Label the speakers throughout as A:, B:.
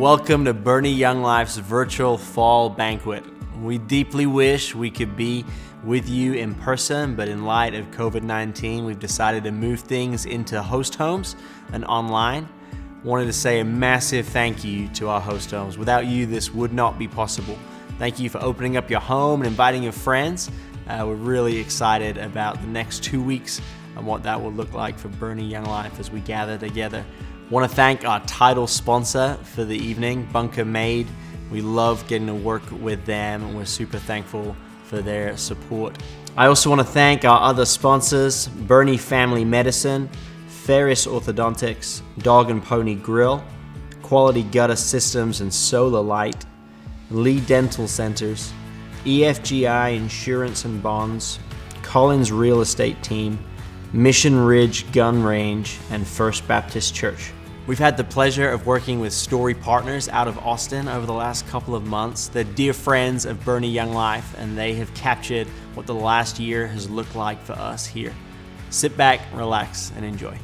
A: Welcome to Boerne Young Life's virtual Fall Banquet. We deeply wish we could be with you in person, but in light of COVID-19, we've decided to move things into host homes and online. Wanted to say a massive thank you to our host homes. Without you, this would not be possible. Thank you for opening up your home and inviting your friends. We're really excited about the next 2 weeks and what that will look like for Boerne Young Life as we gather together. Want to thank our title sponsor for the evening, Bunker Made. We love getting to work with them, and we're super thankful for their support. I also want to thank our other sponsors, Boerne Family Medicine, Ferris Orthodontics, Dog and Pony Grill, Quality Gutter Systems and Solar Lite, Lee Dental Centers, EFGI Insurance and Bonds, Collins Real Estate Team, Mission Ridge Gun Range, and First Baptist Church. We've had the pleasure of working with Story Partners out of Austin over the last couple of months. They're dear friends of Boerne Young Life, and they have captured what the last year has looked like for us here. Sit back, relax, and enjoy.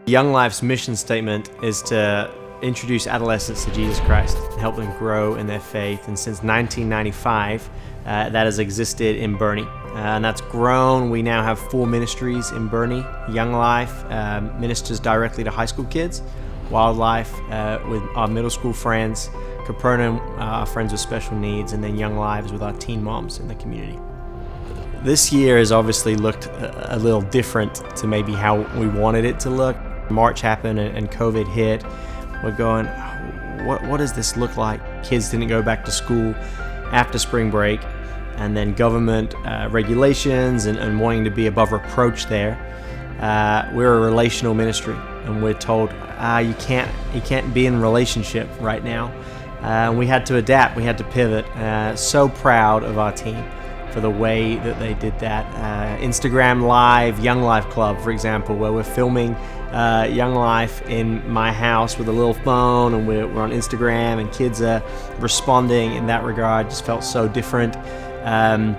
A: Young Life's mission statement is to introduce adolescents to Jesus Christ and help them grow in their faith. And since 1995, that has existed in Boerne. And that's grown. We now have 4 ministries in Boerne. Young Life ministers directly to high school kids. Wildlife with our middle school friends. Capernaum, our friends with special needs. And then Young Lives with our teen moms in the community. This year has obviously looked a little different to maybe how we wanted it to look. March happened and COVID hit. We're going, what does this look like? Kids didn't go back to school after spring break, and then government regulations and wanting to be above reproach there. We're a relational ministry, and we're told you can't be in relationship right now. We had to adapt. We had to pivot. So proud of our team for the way that they did that. Instagram Live, Young Life Club, for example, where we're filming Young Life in my house with a little phone, and we're on Instagram, and kids are responding in that regard. Just felt so different.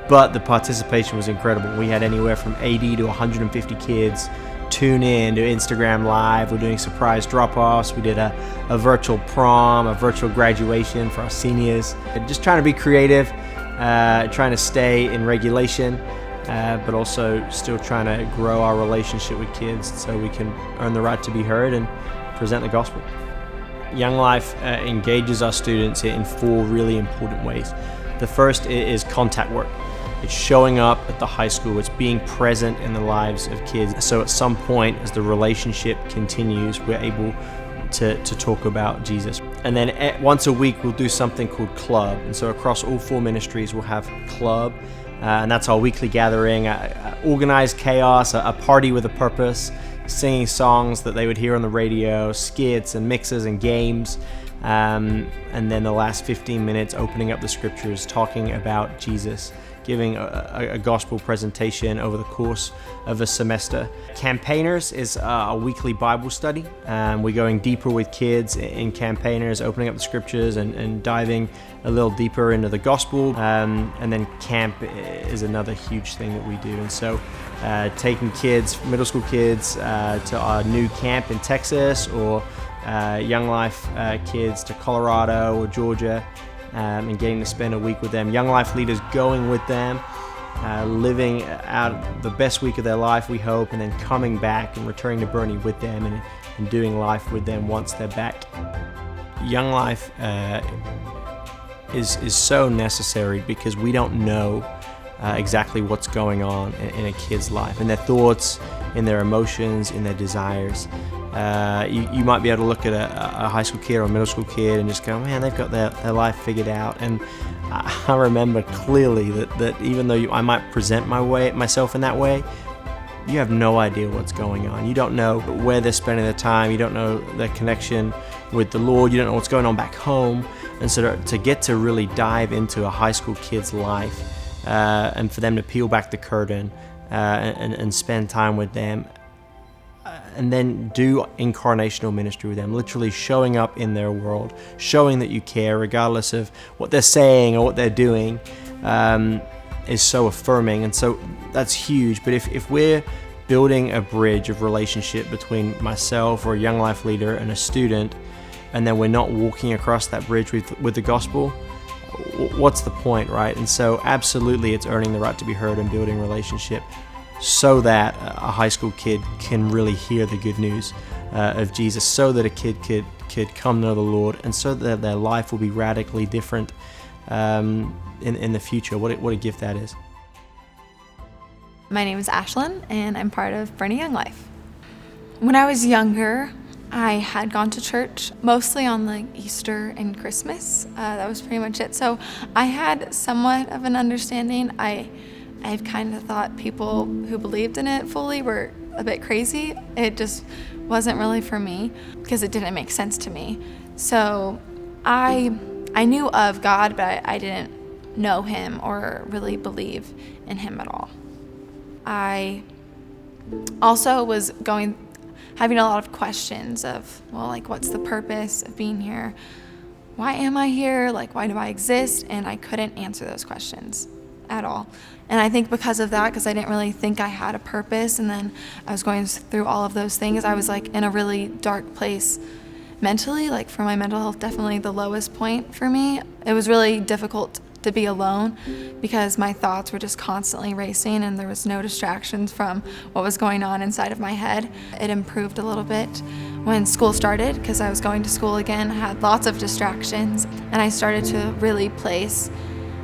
A: But the participation was incredible. We had anywhere from 80 to 150 kids tune in to Instagram Live. We're doing surprise drop-offs. We did a virtual prom, a virtual graduation for our seniors. Just trying to be creative, trying to stay in regulation, but also still trying to grow our relationship with kids so we can earn the right to be heard and present the gospel. Young Life engages our students in 4 really important ways. The first is contact work. It's showing up at the high school. It's being present in the lives of kids. So at some point, as the relationship continues, we're able to talk about Jesus. And then once a week, we'll do something called Club. And so across all 4 ministries, we'll have Club. And that's our weekly gathering, organized chaos, a party with a purpose, singing songs that they would hear on the radio, skits and mixes and games. And then the last 15 minutes, opening up the scriptures, talking about Jesus, giving a gospel presentation over the course of a semester. Campaigners is a weekly Bible study. We're going deeper with kids in Campaigners, opening up the scriptures and diving a little deeper into the gospel. And then camp is another huge thing that we do. And so taking kids, middle school kids, to our new camp in Texas, or Young Life kids to Colorado or Georgia, and getting to spend a week with them. Young Life leaders going with them, living out the best week of their life, we hope, and then coming back and returning to Boerne with them and doing life with them once they're back. Young Life is so necessary because we don't know exactly what's going on in a kid's life, in their thoughts, in their emotions, in their desires. You might be able to look at a high school kid or a middle school kid and just go, man, they've got their life figured out. And I remember clearly that even though I might present myself in that way, you have no idea what's going on. You don't know where they're spending their time. You don't know their connection with the Lord. You don't know what's going on back home. And so to get to really dive into a high school kid's life, and for them to peel back the curtain and spend time with them, and then do incarnational ministry with them, literally showing up in their world, showing that you care regardless of what they're saying or what they're doing, is so affirming. And so that's huge. But if we're building a bridge of relationship between myself or a Young Life leader and a student, and then we're not walking across that bridge with the gospel, what's the point, right? And so absolutely, it's earning the right to be heard and building relationship so that a high school kid can really hear the good news of Jesus, so that a kid could come to know the Lord, and so that their life will be radically different in the future. What a gift that is.
B: My name is Ashlyn, and I'm part of Boerne Young Life. When I was younger, I had gone to church mostly on like Easter and Christmas. That was pretty much it. So I had somewhat of an understanding. I've kind of thought people who believed in it fully were a bit crazy. It just wasn't really for me because it didn't make sense to me. So I knew of God, but I didn't know him or really believe in him at all. I also was having a lot of questions of, well, like, what's the purpose of being here? Why am I here? Like, why do I exist? And I couldn't answer those questions at all. And I think because of that, because I didn't really think I had a purpose, and then I was going through all of those things, I was like in a really dark place mentally. Like, for my mental health, definitely the lowest point for me. It was really difficult to be alone because my thoughts were just constantly racing and there was no distractions from what was going on inside of my head. It improved a little bit when school started because I was going to school again, had lots of distractions, and I started to really place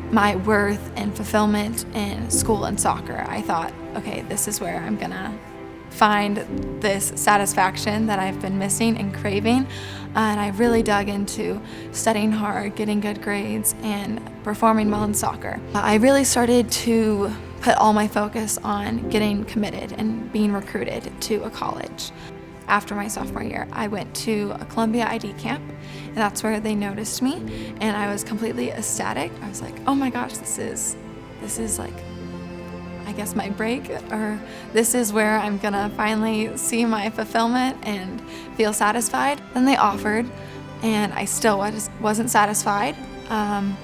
B: my worth and fulfillment in school and soccer. I thought, okay, this is where I'm gonna find this satisfaction that I've been missing and craving. And I really dug into studying hard, getting good grades, and performing well in soccer. I really started to put all my focus on getting committed and being recruited to a college. After my sophomore year, I went to a Columbia ID camp, and that's where they noticed me, and I was completely ecstatic. I was like, oh my gosh, this is like, I guess, my break, or this is where I'm gonna finally see my fulfillment and feel satisfied. Then they offered, and I still wasn't satisfied. And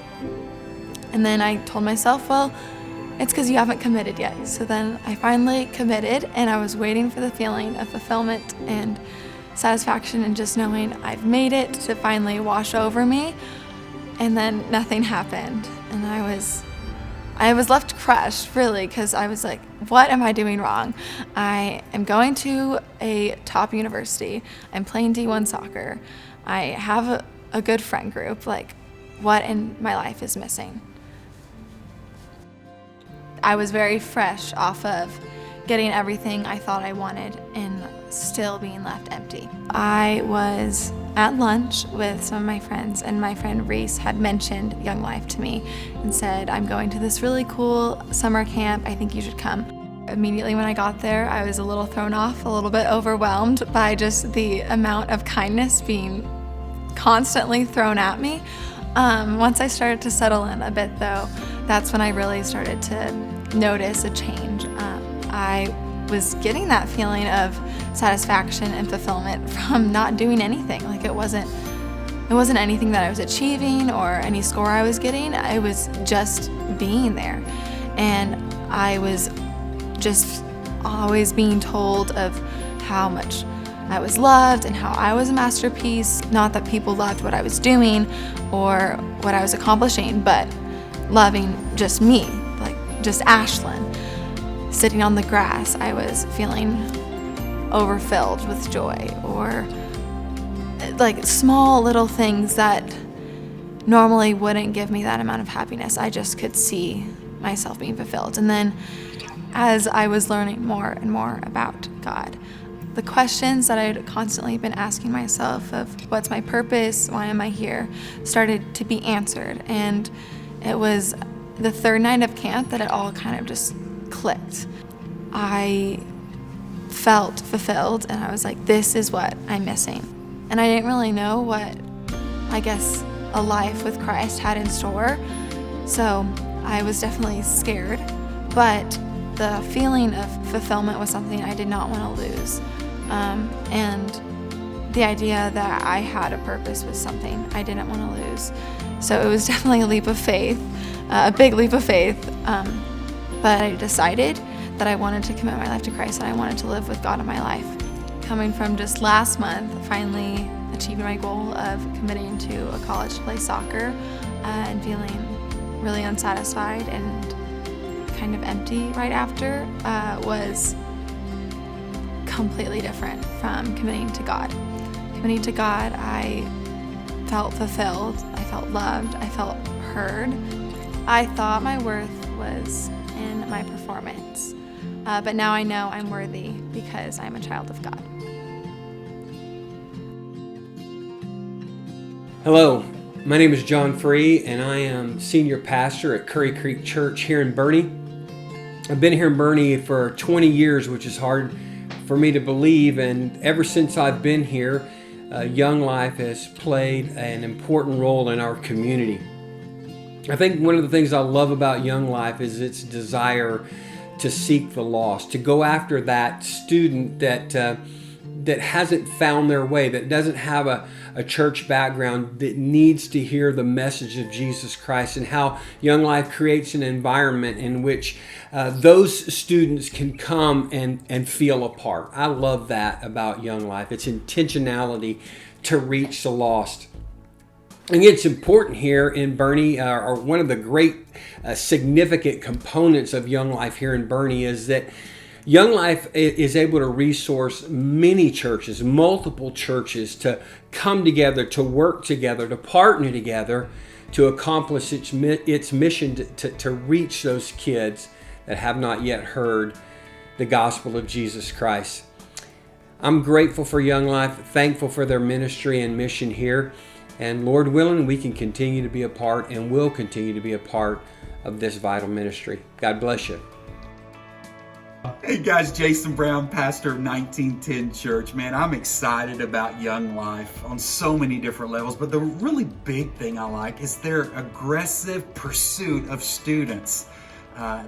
B: then I told myself, well, it's because you haven't committed yet. So then I finally committed, and I was waiting for the feeling of fulfillment and satisfaction and just knowing I've made it to finally wash over me. And then nothing happened, and I was left crushed, really, because I was like, what am I doing wrong? I am going to a top university. I'm playing D1 soccer. I have a good friend group. Like, what in my life is missing? I was very fresh off of getting everything I thought I wanted and still being left empty. I was at lunch with some of my friends, and my friend Reese had mentioned Young Life to me and said, I'm going to this really cool summer camp. I think you should come. Immediately when I got there, I was a little thrown off, a little bit overwhelmed by just the amount of kindness being constantly thrown at me. Once I started to settle in a bit, though, that's when I really started to notice a change. I was getting that feeling of satisfaction and fulfillment from not doing anything. Like, it wasn't anything that I was achieving or any score I was getting. I was just being there. And I was just always being told of how much I was loved and how I was a masterpiece. Not that people loved what I was doing or what I was accomplishing, but loving just me, like just Ashlyn. Sitting on the grass, I was feeling overfilled with joy, or like small little things that normally wouldn't give me that amount of happiness. I just could see myself being fulfilled. And then as I was learning more and more about God, the questions that I had constantly been asking myself of what's my purpose, why am I here, started to be answered. And it was the third night of camp that it all kind of just clicked. I felt fulfilled, and I was like, this is what I'm missing. And I didn't really know what, I guess, a life with Christ had in store. So I was definitely scared, but the feeling of fulfillment was something I did not want to lose. And the idea that I had a purpose was something I didn't want to lose. So it was definitely a leap of faith, a big leap of faith. But I decided that I wanted to commit my life to Christ and I wanted to live with God in my life. Coming from just last month, finally achieving my goal of committing to a college to play soccer and feeling really unsatisfied and kind of empty right after was completely different from committing to God. Committing to God, I felt fulfilled, I felt loved, I felt heard. I thought my worth was in my performance, but now I know I'm worthy because I'm a child of God.
C: Hello, my name is John Free and I am senior pastor at Curry Creek Church here in Boerne. I've been here in Boerne for 20 years, which is hard for me to believe, and ever since I've been here, Young Life has played an important role in our community. I think one of the things I love about Young Life is its desire to seek the lost, to go after that student that hasn't found their way, that doesn't have a church background, that needs to hear the message of Jesus Christ, and how Young Life creates an environment in which those students can come and feel a part. I love that about Young Life. It's intentionality to reach the lost. I think it's important here in Boerne, or one of the great significant components of Young Life here in Boerne is that Young Life is able to resource many churches, multiple churches, to come together, to work together, to partner together to accomplish its mission to reach those kids that have not yet heard the gospel of Jesus Christ. I'm grateful for Young Life, thankful for their ministry and mission here, and Lord willing, we can continue to be a part and will continue to be a part of this vital ministry. God bless you.
D: Hey guys, Jason Brown, pastor of 1910 Church. Man, I'm excited about Young Life on so many different levels, but the really big thing I like is their aggressive pursuit of students.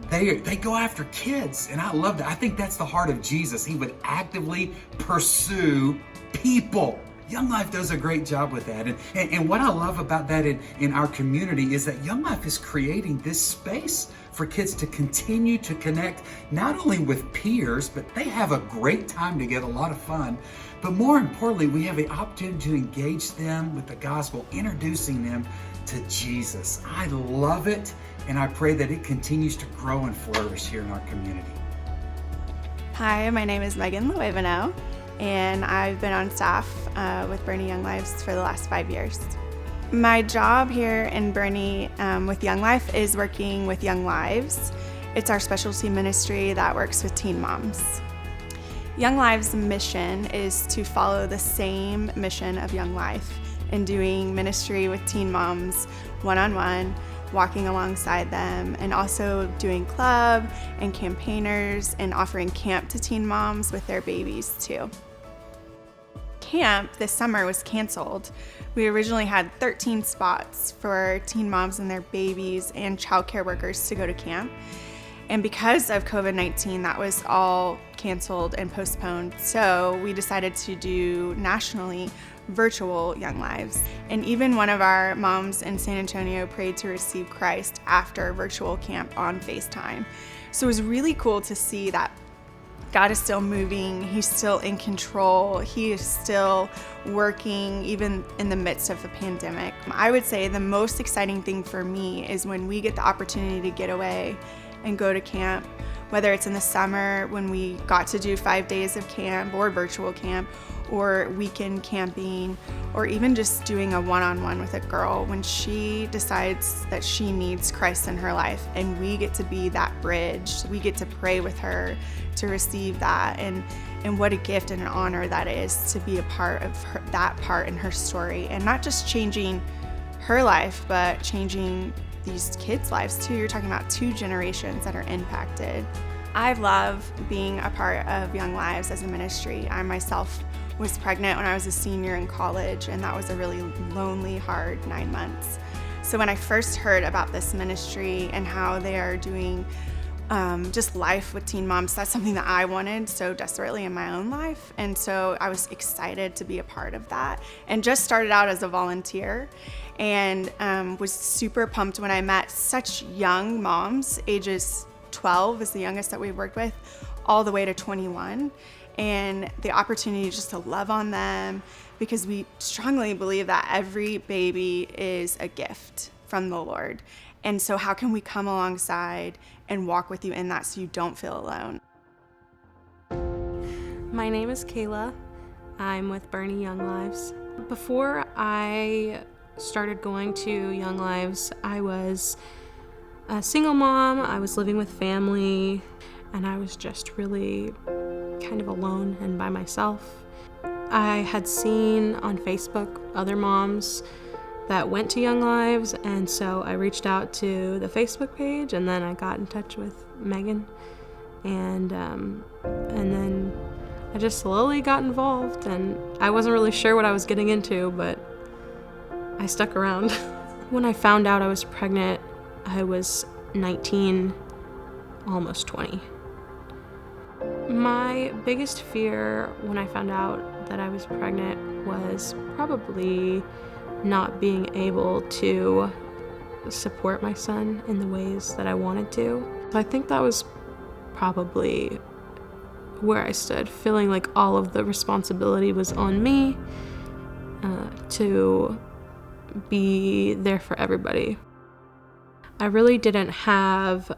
D: They go after kids, and I love that. I think that's the heart of Jesus. He would actively pursue people. Young Life does a great job with that. And what I love about that in our community is that Young Life is creating this space for kids to continue to connect, not only with peers, but they have a great time together, a lot of fun. But more importantly, we have the opportunity to engage them with the gospel, introducing them to Jesus. I love it, and I pray that it continues to grow and flourish here in our community.
E: Hi, my name is Megan Luevano, and I've been on staff with Boerne Young Lives for the last 5 years. My job here in Boerne with Young Life is working with Young Lives. It's our specialty ministry that works with teen moms. Young Lives' mission is to follow the same mission of Young Life in doing ministry with teen moms one-on-one, walking alongside them, and also doing club and campaigners and offering camp to teen moms with their babies too. Camp this summer was canceled. We originally had 13 spots for teen moms and their babies and childcare workers to go to camp. And because of COVID-19, that was all canceled and postponed. So we decided to do nationally virtual Young Lives. And even one of our moms in San Antonio prayed to receive Christ after virtual camp on FaceTime. So it was really cool to see that God is still moving, He's still in control, He is still working even in the midst of the pandemic. I would say the most exciting thing for me is when we get the opportunity to get away and go to camp, whether it's in the summer when we got to do 5 days of camp or virtual camp, or weekend camping, or even just doing a one-on-one with a girl when she decides that she needs Christ in her life, and we get to be that bridge. We get to pray with her to receive that, and what a gift and an honor that is to be a part of that part in her story, and not just changing her life, but changing these kids' lives too. You're talking about 2 generations that are impacted. I love being a part of Young Lives as a ministry. I'm myself was pregnant when I was a senior in college, and that was a really lonely, hard 9 months. So when I first heard about this ministry and how they are doing just life with teen moms, that's something that I wanted so desperately in my own life. And so I was excited to be a part of that, and just started out as a volunteer, and was super pumped when I met such young moms. Ages 12 is the youngest that we've worked with, all the way to 21. And the opportunity just to love on them, because we strongly believe that every baby is a gift from the Lord. And so how can we come alongside and walk with you in that so you don't feel alone?
F: My name is Kayla. I'm with Boerne Young Lives. Before I started going to Young Lives, I was a single mom. I was living with family, and I was just really kind of alone and by myself. I had seen on Facebook other moms that went to Young Lives, and so I reached out to the Facebook page, and then I got in touch with Megan, and then I just slowly got involved, and I wasn't really sure what I was getting into, but I stuck around. When I found out I was pregnant, I was 19, almost 20. My biggest fear when I found out that I was pregnant was probably not being able to support my son in the ways that I wanted to. I think that was probably where I stood, feeling like all of the responsibility was on me to be there for everybody. I really didn't have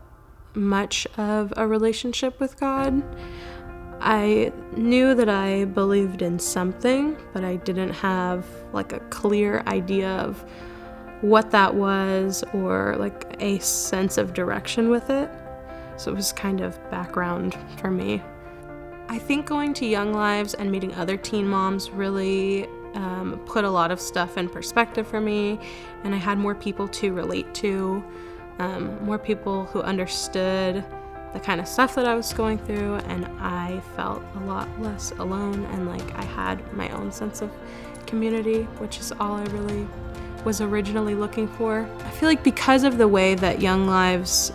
F: much of a relationship with God. I knew that I believed in something, but I didn't have like a clear idea of what that was or like a sense of direction with it. So it was kind of background for me. I think going to Young Lives and meeting other teen moms really put a lot of stuff in perspective for me, and I had more people to relate to, more people who understood the kind of stuff that I was going through, and I felt a lot less alone, and like I had my own sense of community, which is all I really was originally looking for. I feel like because of the way that Young Lives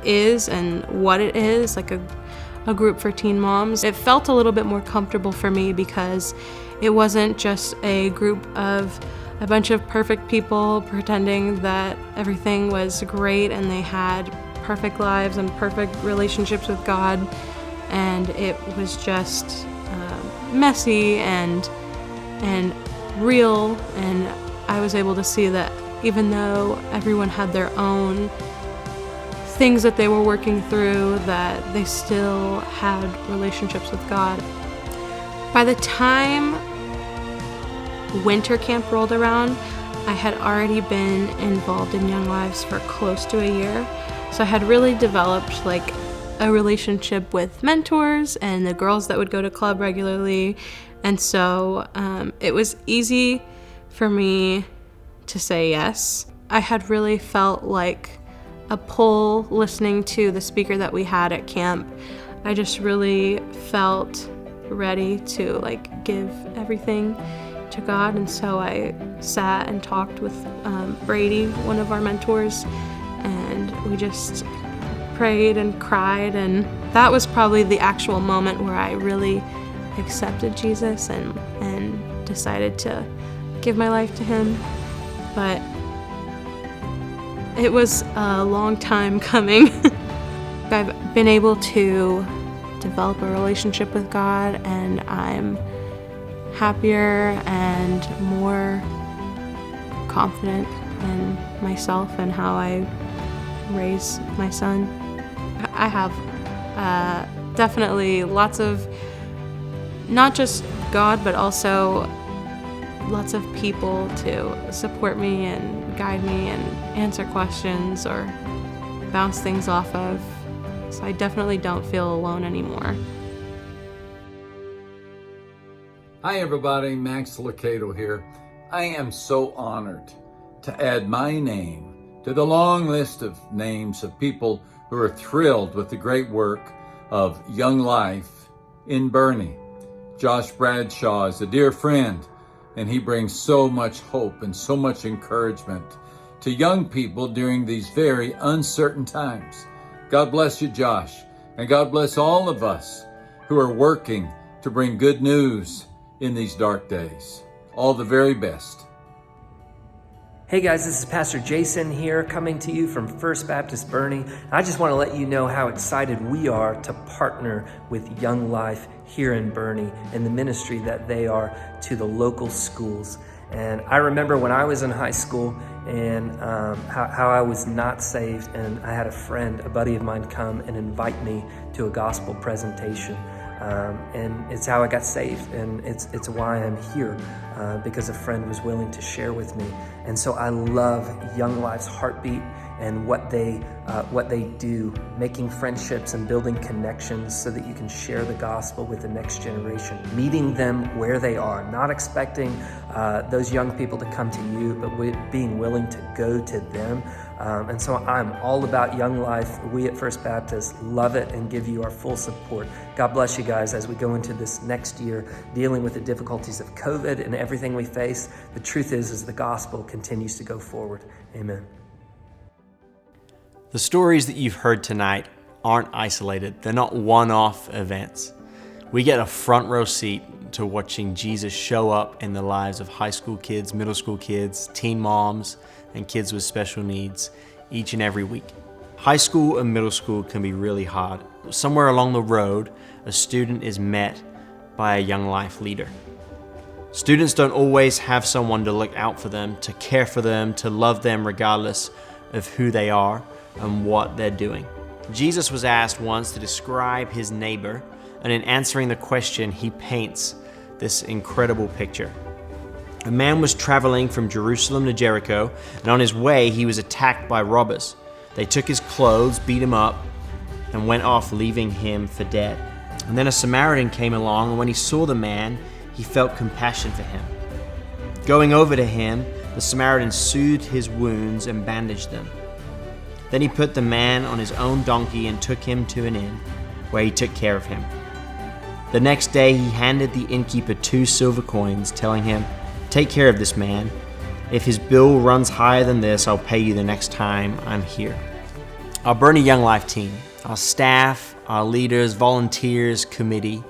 F: is and what it is, like a group for teen moms, it felt a little bit more comfortable for me because it wasn't just a group of a bunch of perfect people pretending that everything was great and they had perfect lives and perfect relationships with God, and it was just messy and real, and I was able to see that even though everyone had their own things that they were working through, that they still had relationships with God. By the time winter camp rolled around, I had already been involved in Young Lives for close to a year. So I had really developed like a relationship with mentors and the girls that would go to club regularly. And so it was easy for me to say yes. I had really felt like a pull listening to the speaker that we had at camp. I just really felt ready to like give everything to God, and so I sat and talked with Brady, one of our mentors, and we just prayed and cried, and that was probably the actual moment where I really accepted Jesus and decided to give my life to him. But it was a long time coming. I've been able to develop a relationship with God, and I'm happier and more confident in myself and how I raise my son. I have definitely lots of, not just God, but also lots of people to support me and guide me and answer questions or bounce things off of. So I definitely don't feel alone anymore.
G: Hi everybody, Max Licato here. I am so honored to add my name to the long list of names of people who are thrilled with the great work of Young Life in Boerne. Josh Bradshaw is a dear friend, and he brings so much hope and so much encouragement to young people during these very uncertain times. God bless you, Josh, and God bless all of us who are working to bring good news in these dark days. All the very best.
H: Hey guys, this is Pastor Jason here, coming to you from First Baptist Boerne. I just want to let you know how excited we are to partner with Young Life here in Boerne and the ministry that they are to the local schools. And I remember when I was in high school and how I was not saved, and I had a buddy of mine come and invite me to a gospel presentation. And it's how I got saved, and it's why I'm here, because a friend was willing to share with me. And so I love Young Life's heartbeat and what they do, making friendships and building connections so that you can share the gospel with the next generation, meeting them where they are, not expecting those young people to come to you, but being willing to go to them. And so I'm all about Young Life. We at First Baptist love it and give you our full support. God bless you guys as we go into this next year dealing with the difficulties of COVID and everything we face. The truth is the gospel continues to go forward. Amen.
A: The stories that you've heard tonight aren't isolated. They're not one-off events. We get a front row seat to watching Jesus show up in the lives of high school kids, middle school kids, teen moms, and kids with special needs each and every week. High school and middle school can be really hard. Somewhere along the road, a student is met by a Young Life leader. Students don't always have someone to look out for them, to care for them, to love them regardless of who they are and what they're doing. Jesus was asked once to describe his neighbor, and in answering the question, he paints this incredible picture. A man was traveling from Jerusalem to Jericho, and on his way, he was attacked by robbers. They took his clothes, beat him up, and went off, leaving him for dead. And then a Samaritan came along, and when he saw the man, he felt compassion for him. Going over to him, the Samaritan soothed his wounds and bandaged them. Then he put the man on his own donkey and took him to an inn, where he took care of him. The next day, he handed the innkeeper 2 silver coins, telling him, "Take care of this man. If his bill runs higher than this, I'll pay you the next time I'm here." Our Boerne Young Life team, our staff, our leaders, volunteers, committee,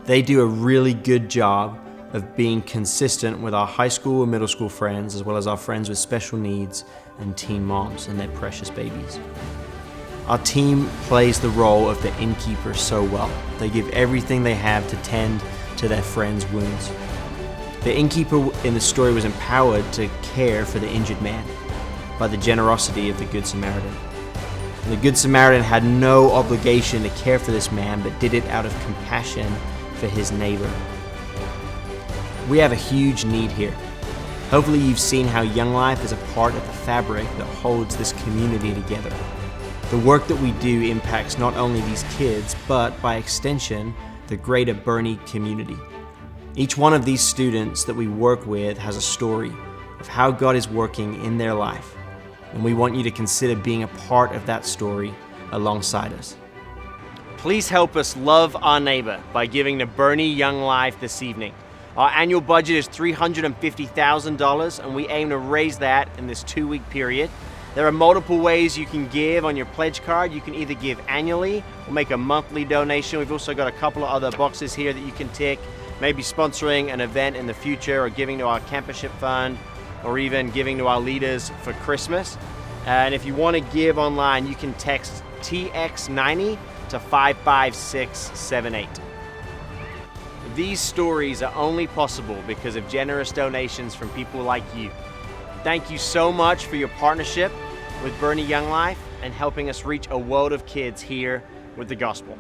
A: they do a really good job of being consistent with our high school and middle school friends, as well as our friends with special needs and teen moms and their precious babies. Our team plays the role of the innkeeper so well. They give everything they have to tend to their friends' wounds. The innkeeper in the story was empowered to care for the injured man by the generosity of the Good Samaritan. And the Good Samaritan had no obligation to care for this man, but did it out of compassion for his neighbor. We have a huge need here. Hopefully you've seen how Young Life is a part of the fabric that holds this community together. The work that we do impacts not only these kids, but by extension, the greater Boerne community. Each one of these students that we work with has a story of how God is working in their life, and we want you to consider being a part of that story alongside us. Please help us love our neighbor by giving to Boerne Young Life this evening. Our annual budget is $350,000, and we aim to raise that in this 2-week period. There are multiple ways you can give on your pledge card. You can either give annually or make a monthly donation. We've also got a couple of other boxes here that you can tick, maybe sponsoring an event in the future, or giving to our campusship fund, or even giving to our leaders for Christmas. And if you want to give online, you can text TX90 to 55678. These stories are only possible because of generous donations from people like you. Thank you so much for your partnership with Boerne Young Life and helping us reach a world of kids here with the gospel.